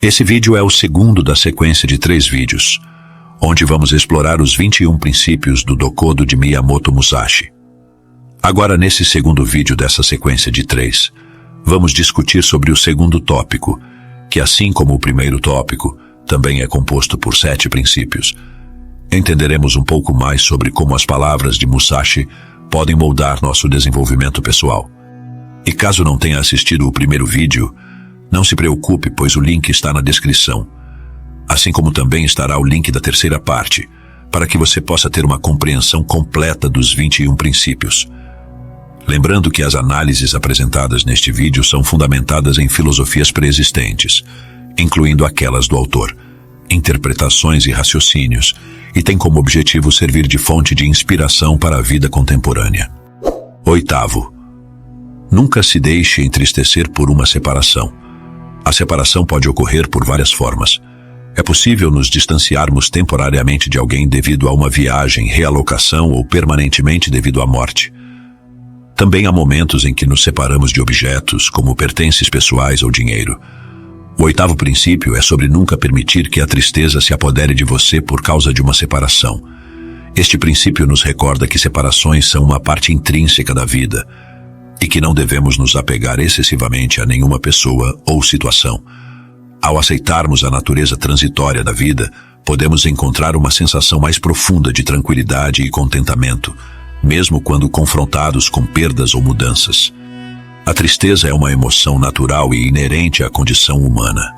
Esse vídeo é o segundo da sequência de 3 vídeos, onde vamos explorar os 21 princípios do Dokodo de Miyamoto Musashi. Agora, nesse segundo vídeo dessa sequência de 3, vamos discutir sobre o segundo tópico, que assim como o primeiro tópico, também é composto por 7 princípios. Entenderemos um pouco mais sobre como as palavras de Musashi podem moldar nosso desenvolvimento pessoal. E caso não tenha assistido o primeiro vídeo, não se preocupe, pois o link está na descrição. Assim como também estará o link da terceira parte, para que você possa ter uma compreensão completa dos 21 princípios. Lembrando que as análises apresentadas neste vídeo são fundamentadas em filosofias preexistentes, incluindo aquelas do autor, interpretações e raciocínios, e tem como objetivo servir de fonte de inspiração para a vida contemporânea. 8º. Nunca se deixe entristecer por uma separação. A separação pode ocorrer por várias formas. É possível nos distanciarmos temporariamente de alguém devido a uma viagem, realocação ou permanentemente devido à morte. Também há momentos em que nos separamos de objetos, como pertences pessoais ou dinheiro. O 8º princípio é sobre nunca permitir que a tristeza se apodere de você por causa de uma separação. Este princípio nos recorda que separações são uma parte intrínseca da vida, e que não devemos nos apegar excessivamente a nenhuma pessoa ou situação. Ao aceitarmos a natureza transitória da vida, podemos encontrar uma sensação mais profunda de tranquilidade e contentamento, mesmo quando confrontados com perdas ou mudanças. A tristeza é uma emoção natural e inerente à condição humana,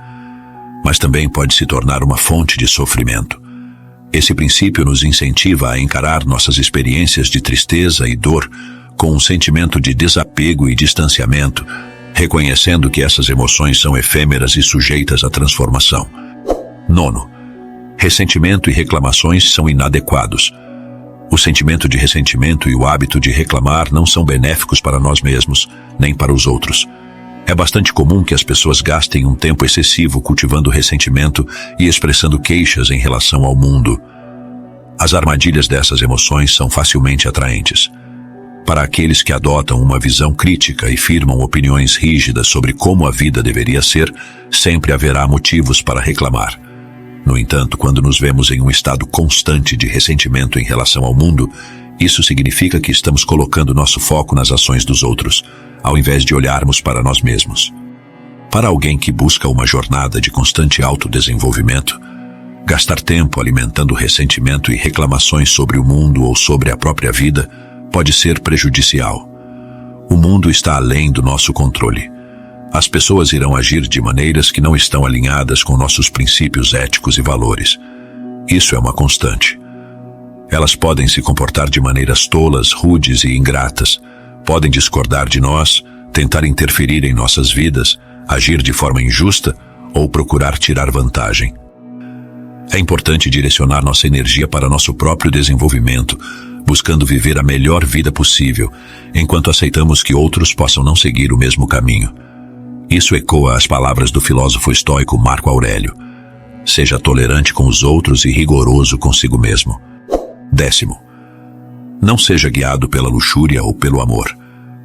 mas também pode se tornar uma fonte de sofrimento. Esse princípio nos incentiva a encarar nossas experiências de tristeza e dor com um sentimento de desapego e distanciamento, reconhecendo que essas emoções são efêmeras e sujeitas à transformação. 9. Ressentimento e reclamações são inadequados. O sentimento de ressentimento e o hábito de reclamar não são benéficos para nós mesmos, nem para os outros. É bastante comum que as pessoas gastem um tempo excessivo cultivando ressentimento e expressando queixas em relação ao mundo. As armadilhas dessas emoções são facilmente atraentes. Para aqueles que adotam uma visão crítica e firmam opiniões rígidas sobre como a vida deveria ser, sempre haverá motivos para reclamar. No entanto, quando nos vemos em um estado constante de ressentimento em relação ao mundo, isso significa que estamos colocando nosso foco nas ações dos outros, ao invés de olharmos para nós mesmos. Para alguém que busca uma jornada de constante autodesenvolvimento, gastar tempo alimentando ressentimento e reclamações sobre o mundo ou sobre a própria vida pode ser prejudicial. O mundo está além do nosso controle. As pessoas irão agir de maneiras que não estão alinhadas com nossos princípios éticos e valores. Isso é uma constante. Elas podem se comportar de maneiras tolas, rudes e ingratas, podem discordar de nós, tentar interferir em nossas vidas, agir de forma injusta ou procurar tirar vantagem. É importante direcionar nossa energia para nosso próprio desenvolvimento, buscando viver a melhor vida possível, enquanto aceitamos que outros possam não seguir o mesmo caminho. Isso ecoa as palavras do filósofo estoico Marco Aurélio. Seja tolerante com os outros e rigoroso consigo mesmo. 10º. Não seja guiado pela luxúria ou pelo amor.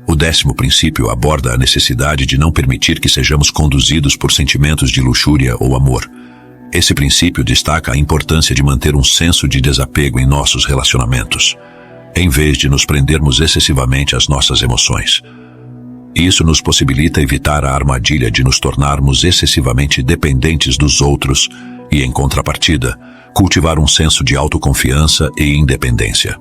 O 10º princípio aborda a necessidade de não permitir que sejamos conduzidos por sentimentos de luxúria ou amor. Esse princípio destaca a importância de manter um senso de desapego em nossos relacionamentos, em vez de nos prendermos excessivamente às nossas emoções. Isso nos possibilita evitar a armadilha de nos tornarmos excessivamente dependentes dos outros e, em contrapartida, cultivar um senso de autoconfiança e independência.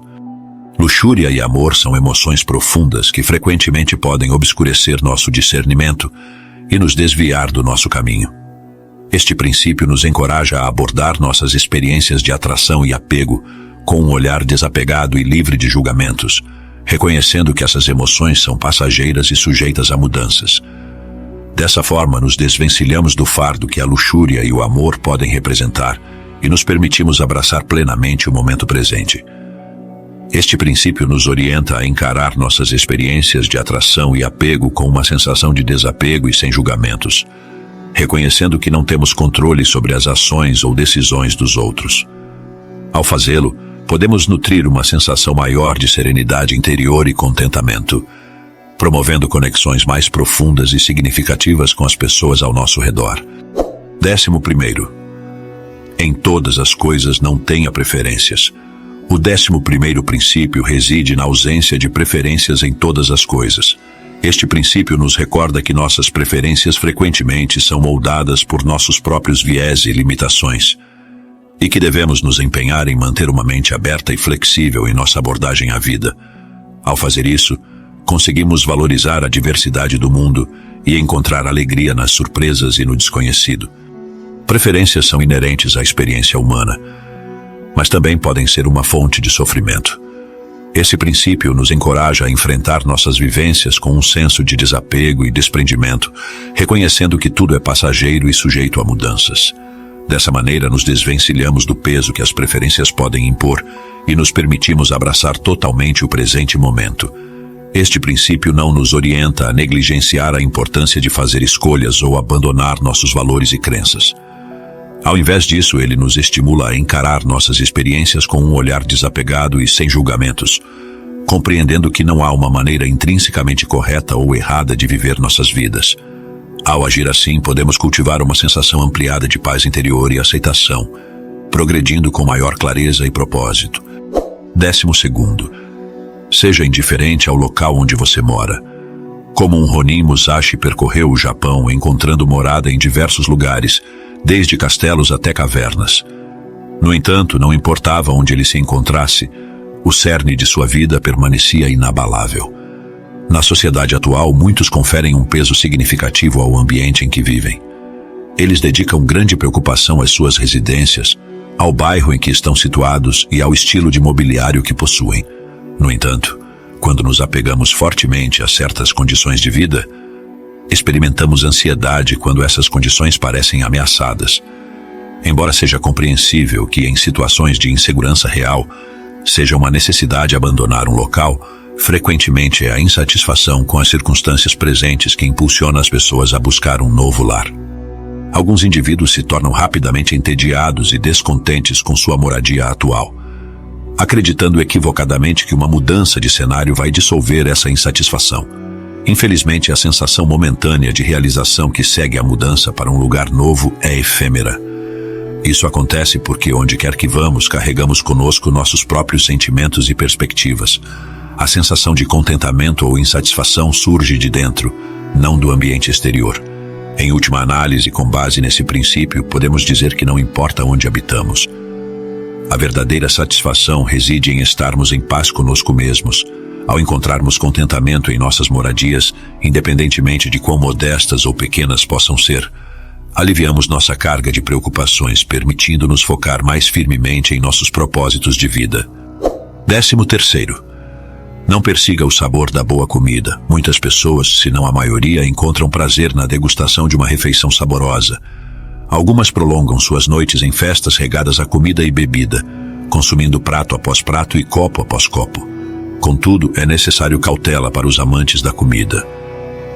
Luxúria e amor são emoções profundas que frequentemente podem obscurecer nosso discernimento e nos desviar do nosso caminho. Este princípio nos encoraja a abordar nossas experiências de atração e apego com um olhar desapegado e livre de julgamentos, reconhecendo que essas emoções são passageiras e sujeitas a mudanças. Dessa forma, nos desvencilhamos do fardo que a luxúria e o amor podem representar e nos permitimos abraçar plenamente o momento presente. Este princípio nos orienta a encarar nossas experiências de atração e apego com uma sensação de desapego e sem julgamentos, reconhecendo que não temos controle sobre as ações ou decisões dos outros. Ao fazê-lo, podemos nutrir uma sensação maior de serenidade interior e contentamento, promovendo conexões mais profundas e significativas com as pessoas ao nosso redor. 11º. Em todas as coisas não tenha preferências. O 11º princípio reside na ausência de preferências em todas as coisas. Este princípio nos recorda que nossas preferências frequentemente são moldadas por nossos próprios viés e limitações, e que devemos nos empenhar em manter uma mente aberta e flexível em nossa abordagem à vida. Ao fazer isso, conseguimos valorizar a diversidade do mundo e encontrar alegria nas surpresas e no desconhecido. Preferências são inerentes à experiência humana, mas também podem ser uma fonte de sofrimento. Esse princípio nos encoraja a enfrentar nossas vivências com um senso de desapego e desprendimento, reconhecendo que tudo é passageiro e sujeito a mudanças. Dessa maneira, nos desvencilhamos do peso que as preferências podem impor e nos permitimos abraçar totalmente o presente momento. Este princípio não nos orienta a negligenciar a importância de fazer escolhas ou abandonar nossos valores e crenças. Ao invés disso, ele nos estimula a encarar nossas experiências com um olhar desapegado e sem julgamentos, compreendendo que não há uma maneira intrinsecamente correta ou errada de viver nossas vidas. Ao agir assim, podemos cultivar uma sensação ampliada de paz interior e aceitação, progredindo com maior clareza e propósito. 12º. Seja indiferente ao local onde você mora. Como um Ronin Musashi percorreu o Japão encontrando morada em diversos lugares, desde castelos até cavernas. No entanto, não importava onde ele se encontrasse, o cerne de sua vida permanecia inabalável. Na sociedade atual, muitos conferem um peso significativo ao ambiente em que vivem. Eles dedicam grande preocupação às suas residências, ao bairro em que estão situados e ao estilo de mobiliário que possuem. No entanto, quando nos apegamos fortemente a certas condições de vida, experimentamos ansiedade quando essas condições parecem ameaçadas. Embora seja compreensível que em situações de insegurança real seja uma necessidade abandonar um local, frequentemente é a insatisfação com as circunstâncias presentes que impulsiona as pessoas a buscar um novo lar. Alguns indivíduos se tornam rapidamente entediados e descontentes com sua moradia atual, acreditando equivocadamente que uma mudança de cenário vai dissolver essa insatisfação. Infelizmente, a sensação momentânea de realização que segue a mudança para um lugar novo é efêmera. Isso acontece porque, onde quer que vamos, carregamos conosco nossos próprios sentimentos e perspectivas. A sensação de contentamento ou insatisfação surge de dentro, não do ambiente exterior. Em última análise, com base nesse princípio, podemos dizer que não importa onde habitamos. A verdadeira satisfação reside em estarmos em paz conosco mesmos, ao encontrarmos contentamento em nossas moradias, independentemente de quão modestas ou pequenas possam ser. Aliviamos nossa carga de preocupações, permitindo-nos focar mais firmemente em nossos propósitos de vida. 13º. Não persiga o sabor da boa comida. Muitas pessoas, se não a maioria, encontram prazer na degustação de uma refeição saborosa. Algumas prolongam suas noites em festas regadas a comida e bebida, consumindo prato após prato e copo após copo. Contudo, é necessário cautela para os amantes da comida.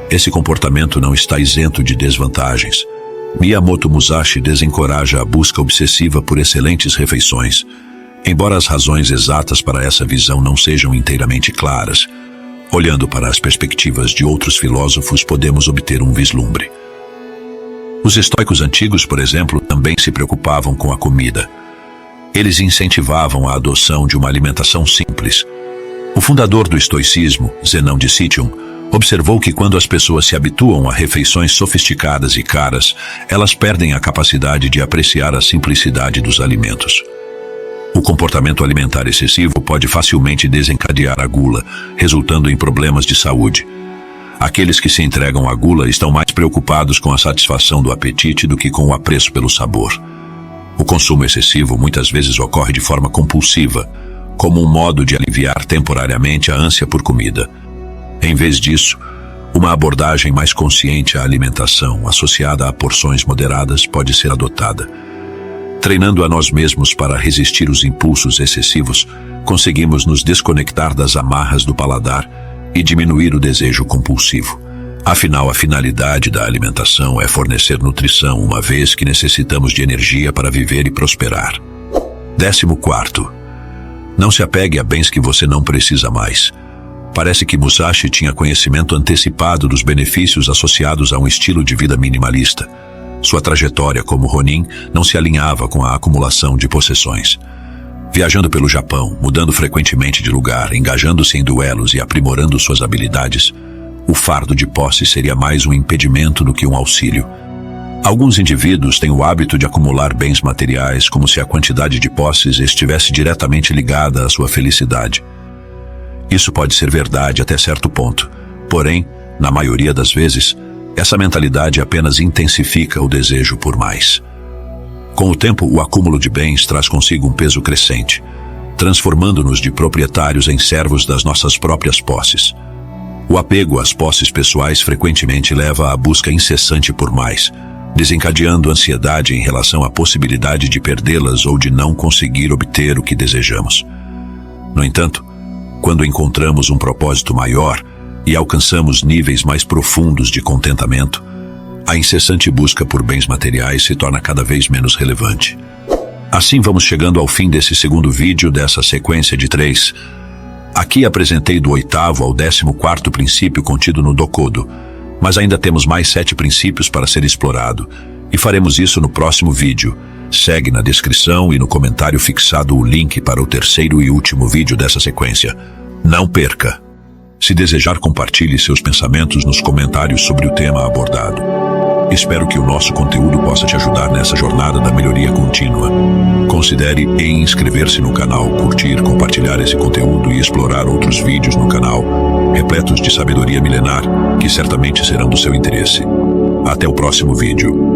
Esse comportamento não está isento de desvantagens. Miyamoto Musashi desencoraja a busca obsessiva por excelentes refeições, embora as razões exatas para essa visão não sejam inteiramente claras. Olhando para as perspectivas de outros filósofos, podemos obter um vislumbre. Os estoicos antigos, por exemplo, também se preocupavam com a comida. Eles incentivavam a adoção de uma alimentação simples. O fundador do estoicismo, Zenão de Citium, observou que quando as pessoas se habituam a refeições sofisticadas e caras, elas perdem a capacidade de apreciar a simplicidade dos alimentos. O comportamento alimentar excessivo pode facilmente desencadear a gula, resultando em problemas de saúde. Aqueles que se entregam à gula estão mais preocupados com a satisfação do apetite do que com o apreço pelo sabor. O consumo excessivo muitas vezes ocorre de forma compulsiva, como um modo de aliviar temporariamente a ânsia por comida. Em vez disso, uma abordagem mais consciente à alimentação, associada a porções moderadas, pode ser adotada. Treinando a nós mesmos para resistir os impulsos excessivos, conseguimos nos desconectar das amarras do paladar e diminuir o desejo compulsivo. Afinal, a finalidade da alimentação é fornecer nutrição, uma vez que necessitamos de energia para viver e prosperar. 14º. Não se apegue a bens que você não precisa mais. Parece que Musashi tinha conhecimento antecipado dos benefícios associados a um estilo de vida minimalista. Sua trajetória como Ronin não se alinhava com a acumulação de possessões. Viajando pelo Japão, mudando frequentemente de lugar, engajando-se em duelos e aprimorando suas habilidades, o fardo de posse seria mais um impedimento do que um auxílio. Alguns indivíduos têm o hábito de acumular bens materiais como se a quantidade de posses estivesse diretamente ligada à sua felicidade. Isso pode ser verdade até certo ponto, porém, na maioria das vezes, essa mentalidade apenas intensifica o desejo por mais. Com o tempo, o acúmulo de bens traz consigo um peso crescente, transformando-nos de proprietários em servos das nossas próprias posses. O apego às posses pessoais frequentemente leva à busca incessante por mais, desencadeando ansiedade em relação à possibilidade de perdê-las ou de não conseguir obter o que desejamos. No entanto, quando encontramos um propósito maior e alcançamos níveis mais profundos de contentamento, a incessante busca por bens materiais se torna cada vez menos relevante. Assim vamos chegando ao fim desse segundo vídeo dessa sequência de 3. Aqui apresentei do 8º ao 14º princípio contido no Dokodo, mas ainda temos mais 7 princípios para ser explorado, e faremos isso no próximo vídeo. Segue na descrição e no comentário fixado o link para o 3º e último vídeo dessa sequência. Não perca! Se desejar, compartilhe seus pensamentos nos comentários sobre o tema abordado. Espero que o nosso conteúdo possa te ajudar nessa jornada da melhoria contínua. Considere em inscrever-se no canal, curtir, compartilhar esse conteúdo e explorar outros vídeos no canal, repletos de sabedoria milenar, que certamente serão do seu interesse. Até o próximo vídeo.